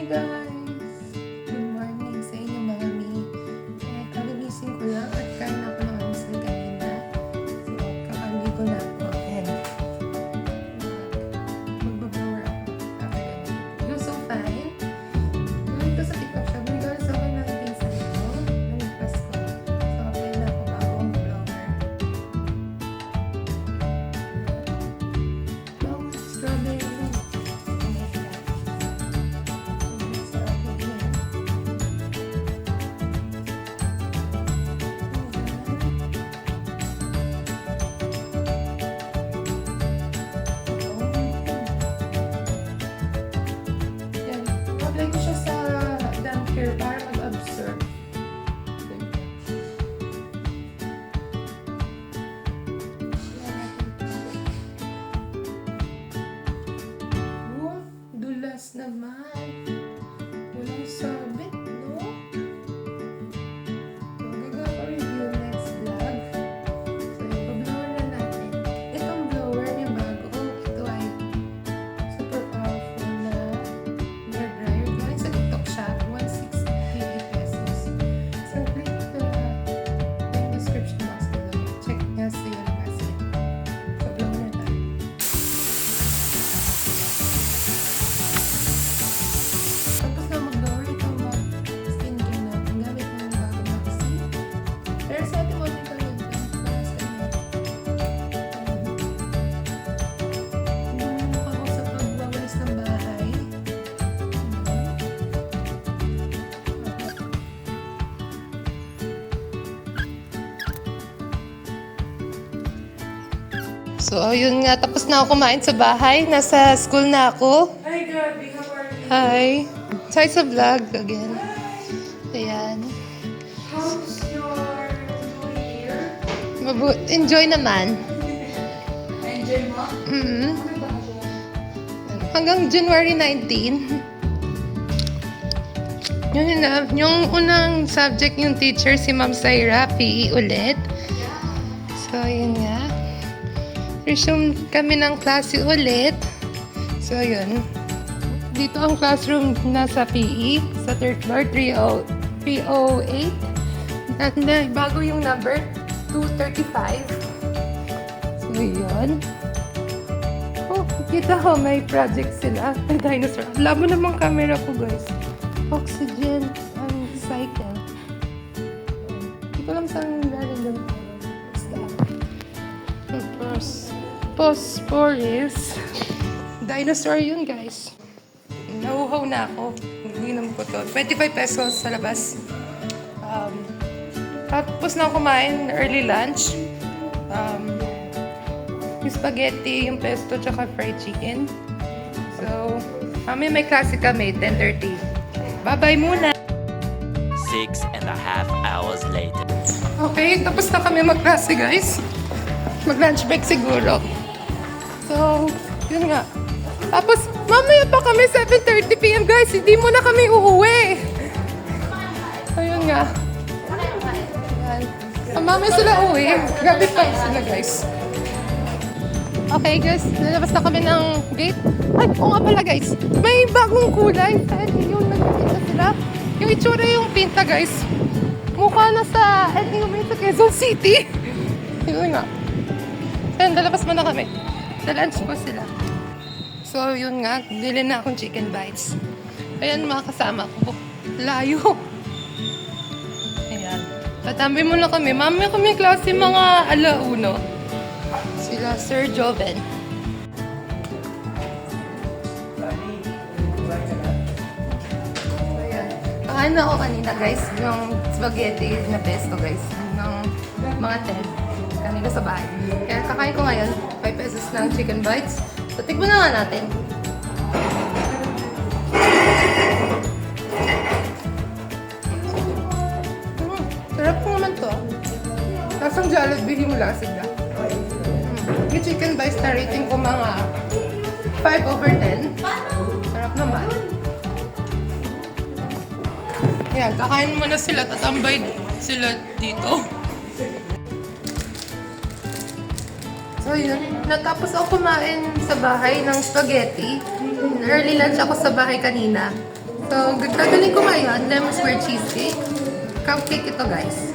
Hi guys! Good morning sa inyo mami. Kagagising ko lang at kain ako ng almusal kanina. So, kakaligo na ako. And magbablower ako after that. You're so fine. Ito sa TikTok siya. Regardless ako ng pinsan ko. Nalipas ko. So, apply na ako bago ang blower. Long strawberry. Apply ko siya sa damp hair para mag-absorb. Oh, dulas naman. Walang sabit, no? Magagawa-review next vlog. So, ipablower na natin. Itong blower niya bago. Ito ay super powerful na hair dryer. Galing sa TikTok siya. 160 pesos. So, click the description box below. Check niya sa yan kasi. So, blower na tayo. Tapos na mag-blower ito mag-skincare natin. Gamit mo yung bago maxi. Pero sa ating mo nito yun. Paras kanya. Bumulok ako sa pagbawalis ng bahay. So, yun nga. Tapos na ako kumain sa bahay. Nasa school na ako. Hi, Gabi. How are you? Hi. Hi sa vlog again. Ayan. How's your new year? Enjoy naman. Enjoy mo? Mm-hmm. Ano ba siya? Hanggang January 19. Yun na. Yung unang subject yung teacher, si Ma'am Syra, PE ulit. So, yun nga. Resume kami ng klase ulit. So, yun. Dito ang classroom nasa PE. Sa third floor, 308. At bago yung number, 235. So, yun. Oh, kita ko, may project sila. May dinosaur. Alam mo naman camera ko, guys. Oxygen and cycle. Hindi ko alam saan galing yung Phosphorus. Dinosaur yun, guys. Nauhaw na ako. Naginom ko to. 25 pesos sa labas. Tapos na kumain early lunch. Yung spaghetti, yung pesto, tsaka fried chicken. So, may klase kami, 10:30. Bye-bye muna! 6.5 hours later. Okay, tapos na kami mag-klase, guys. Mag-lunch break siguro. So, yun nga. Tapos, mamaya pa kami 7:30 p.m. guys. Hindi mo na kami uuwi. Ayun nga. Ayan. Mamaya sila uuwi. Gabi pa sila, guys. Okay, guys. Nalabas na kami ng gate. Ay, oo nga pala, guys. May bagong kulay. Dahil yung nagpinta sila. Yung itsura yung pinta, guys. Mukha na sa, sa Quezon City. Yun nga. Ayun, dalabas mo na kami. Sa lunch po sila. So, yun nga. Bili na akong chicken bites. Ayan, mga kasama ko. Layo. Ayan. Tatambi mo na kami. Mamaya kami klase mga 1:00. Sila Sir Joven. Ayan. Kakain ako kanina, guys. Yung spaghetti na pesto, guys. Ng mga 10. Kanina sa bahay. Kaya kakain ko ngayon, 5 pesos ng chicken bites. So, tikman na nga natin. Sarap po naman to. Tapos ang Jollibee yung lasig na. Yung chicken bites na rating ko mga 5/10. Sarap naman. Yan, kakain muna sila. Tatambay sila dito. So yun, natapos ako kumain sa bahay ng spaghetti. Early lunch ako sa bahay kanina. So, gagaling ko ngayon, lemon square cheesecake. Cupcake ito, guys.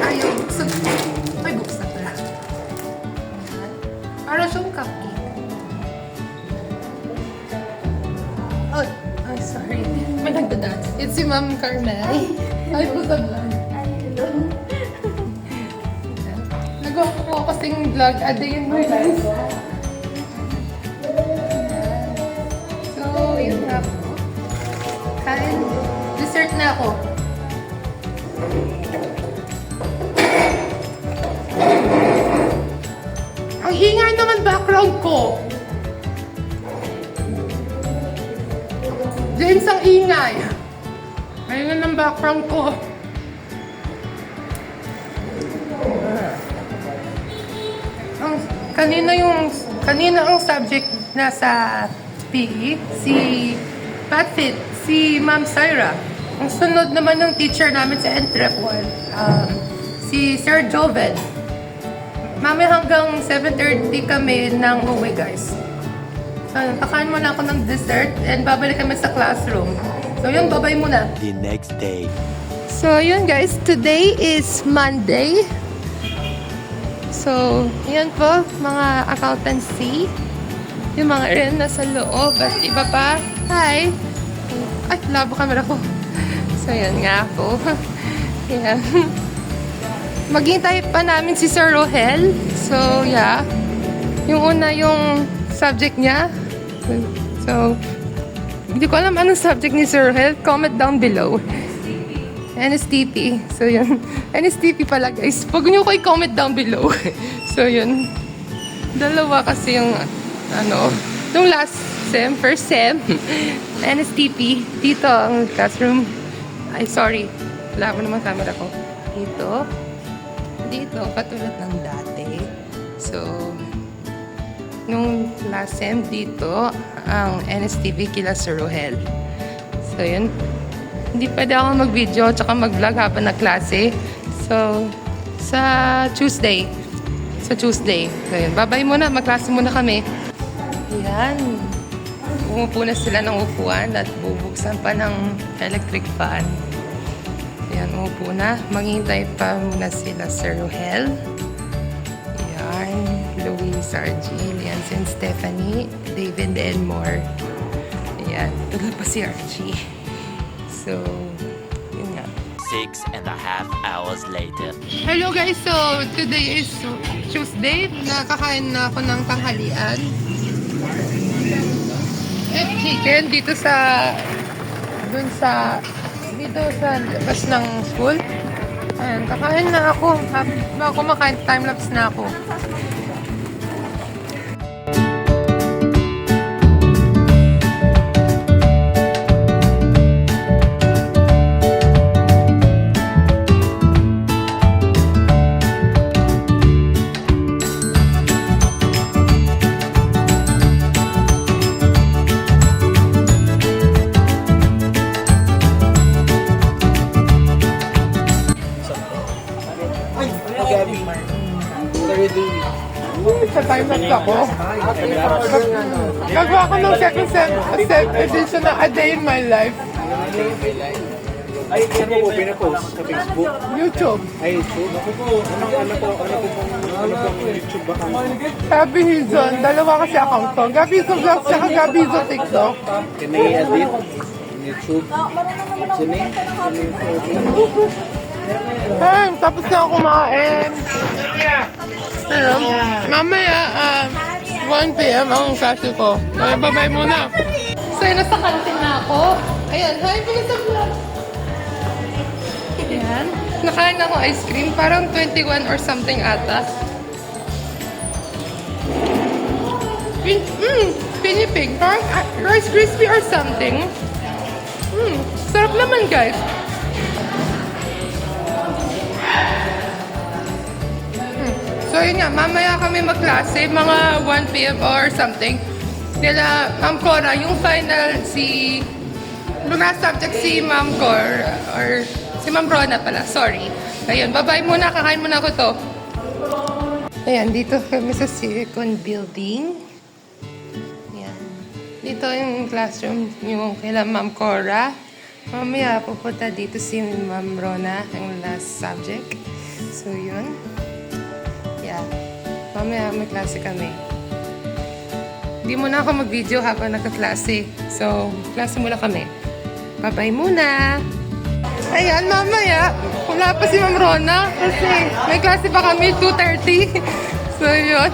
Ayaw, buksan. Ay, buksan pala. Para siyang cupcake. Oh, I'm sorry. May nagdadaan. It's si Ma'am Carmel. Ay, buksan lang. Nagawa ko kasing vlog a day in my life. So, yun na po. Kain. Dessert na ako. Ang ingay naman background ko. James, ang ingay. Ayun ang background ko. Kanina ang subject nasa PE, si Patfit, si Ma'am Syra. Ang sunod naman ng teacher namin sa Entrep 1, si Sir Joven. Mami hanggang 7:30 kami nang uwi, guys. So, kakain muna ako ng dessert and babalik kami sa classroom. So yun, babay muna. The next day. So yun guys, today is Monday. So, yun po, mga accountancy. Yung mga rin nasa loob at iba pa. Hi! Ay, labo camera ko. So, yun nga po. Yan. Maghintay pa namin si Sir Rohel. So, yeah. Yung una yung subject niya. So, hindi ko alam anong subject ni Sir Rohel. Comment down below. NSTP. So, yun. NSTP pala, guys. Pag nyo ko i-comment down below. So, yun. Dalawa kasi yung, nung last sem, first sem, NSTP. Dito ang classroom. Ay, sorry. Wala ko naman camera ko. Dito, katulad ng dati. So, nung last sem dito, ang NSTP kila Sir Rohel. So, yun. Hindi pwede ako mag-video tsaka mag-vlog habang na klase. So, sa Tuesday. So, yun. Bye-bye muna. Mag-klase muna kami. Yan. Umupo na sila ng upuan at bubuksan pa ng electric fan. Yan, umupo na. Maghintay pa muna sila Sir Rohel. Yan. Louise, Argie, Liansen, Stephanie, David, and more. Yan. Tuloy pa si Archie. So, yun nga. 6.5 hours later. Hello guys! So, today is Tuesday. Nakakain na ako ng tanghalian. Chicken dito sa labas ng school. Ayan, kakain na ako. Bago kumakain, time-lapse na ako. Sa time-lapse ako. Gagawa ko ng second edition ng A Day in My Life. Ay, ano po pinapost sa Facebook? YouTube. Ay, YouTube? Ano pong YouTube ba kami? Gabi Hizon. Dalawa kasi account ko. Gabi Hizon Vlogs tsaka Gabi Hizon TikTok. Can I edit? YouTube? Sini? Ay, tapos na ako kumain. Pero, mamaya, 1 p.m. ang klase ko. Kaya babay muna. So, nasa kantin na ako. Ayan, hi, muna sa vlog. Ayan. Nakain ako ice cream. Parang 21 or something ata. Pinipig. Parang Rice Krispie or something. Sarap naman, guys. So, yun nga, mamaya kami magklase, mga 1 p.m. or something. Nila, Ma'am Cora, yung final last subject si Ma'am Cor, or si Ma'am Rona pala, sorry. Ayun, bye-bye muna, kakain muna ako to. Ayan, dito kami sa Silicon Building. Ayan. Dito yung classroom, yung kila Ma'am Cora. Mamaya pupunta dito si Ma'am Rona, ang last subject. So, yun. Yeah. Mamaya may klase kami. Hindi muna ako mag-video habang nagka-klase. So, klase muna kami. Bye-bye muna! Ayan, mamaya. Wala pa si Ma'am Rona kasi may klase pa kami, 2:30. So, yun.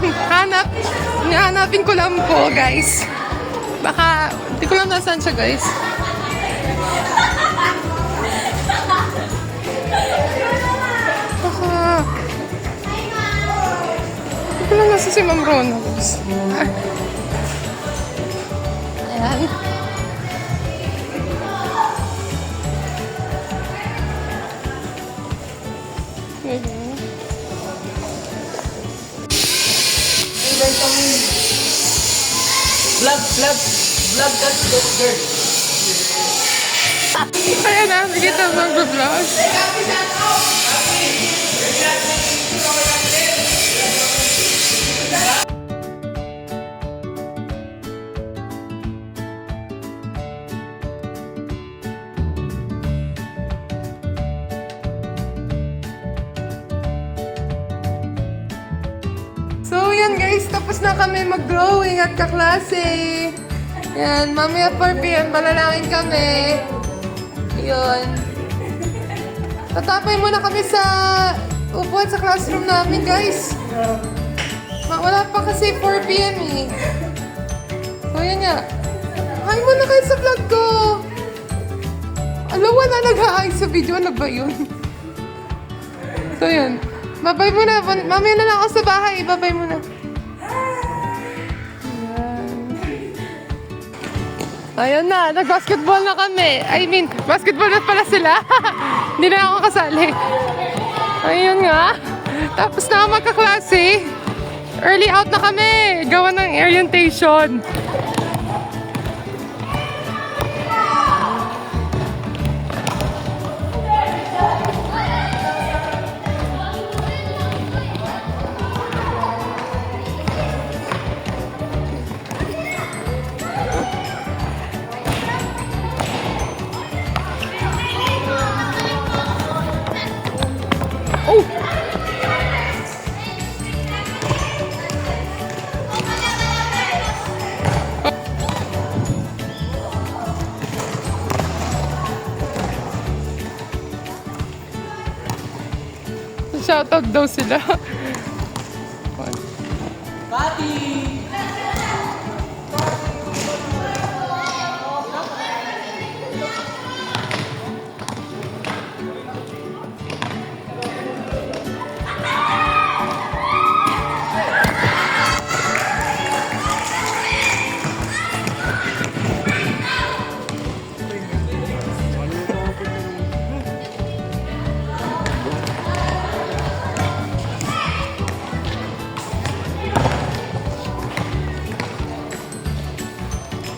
Hanapin ko lang po, guys. Baka, hindi ko lang nasaan siya, guys. Baka, hindi ko lang nasa si Ma'am Rona, guys. Ayan. Vlog that girl. Ayan na, nakita mo mag-vlog. So, yan guys, tapos na kami mag-drawing at kaklase. Yan, mamaya 4 p.m. Malalangin kami. Yun. Tatapay muna kami sa upuan sa classroom namin, guys. Wala pa kasi 4 p.m. eh. So, yan nga. Hi muna kayo sa vlog ko. Alam, wala nag-hi sa video. Ano ba yun? So, yun. Babay muna. Mamaya na lang ako sa bahay. Babay muna. Ayun na, nag-basketball na kami. I mean, basketball na pala sila. Hindi na ako kasali. Ayun nga. Tapos na ako magkaklase. Early out na kami. Gawa ng orientation. Shoutout daw sila.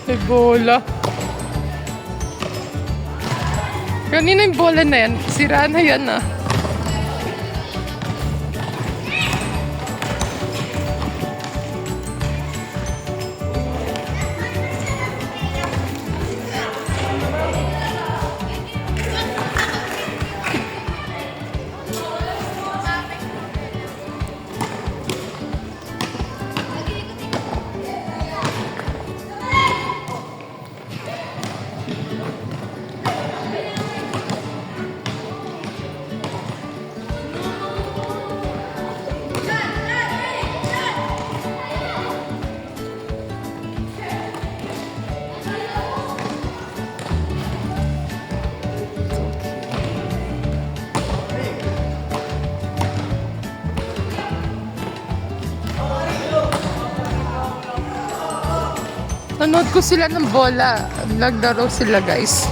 May bola. Kanina yung bola na yan. Sira na yan ah. Nanood ko sila ng bola. Naglaro sila, guys.